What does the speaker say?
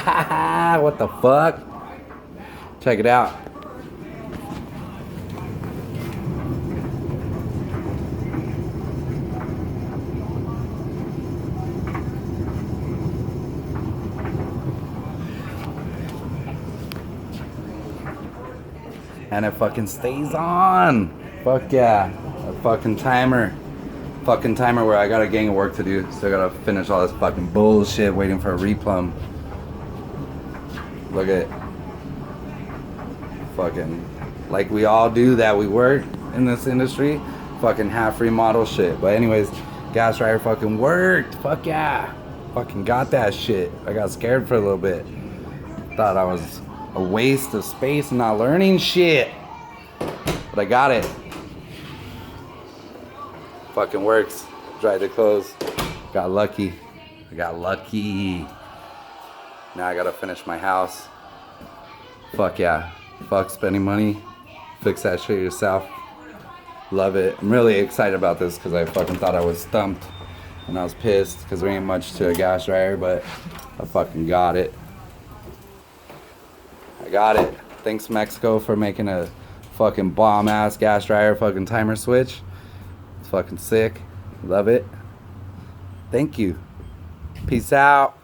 What the fuck? Check it out. And it fucking stays on. Fuck yeah. A fucking timer. Fucking timer where I got a gang of work to do. So I gotta finish all this fucking bullshit waiting for a replumb. Look at it. Fucking like we all do that we work in this industry. Fucking half remodel shit. But anyways, gas dryer fucking worked. Fuck yeah. Fucking got that shit. I got scared for a little bit. Thought I was a waste of space and not learning shit. But I got it. Fucking works. Dried the clothes. Got lucky. I got lucky. Now I gotta finish my house. Fuck yeah. Fuck spending money. Fix that shit yourself. Love it. I'm really excited about this because I fucking thought I was stumped. And I was pissed because there ain't much to a gas dryer, but I fucking got it. I got it. Thanks Mexico for making a fucking bomb ass gas dryer fucking timer switch. It's fucking sick. Love it. Thank you. Peace out.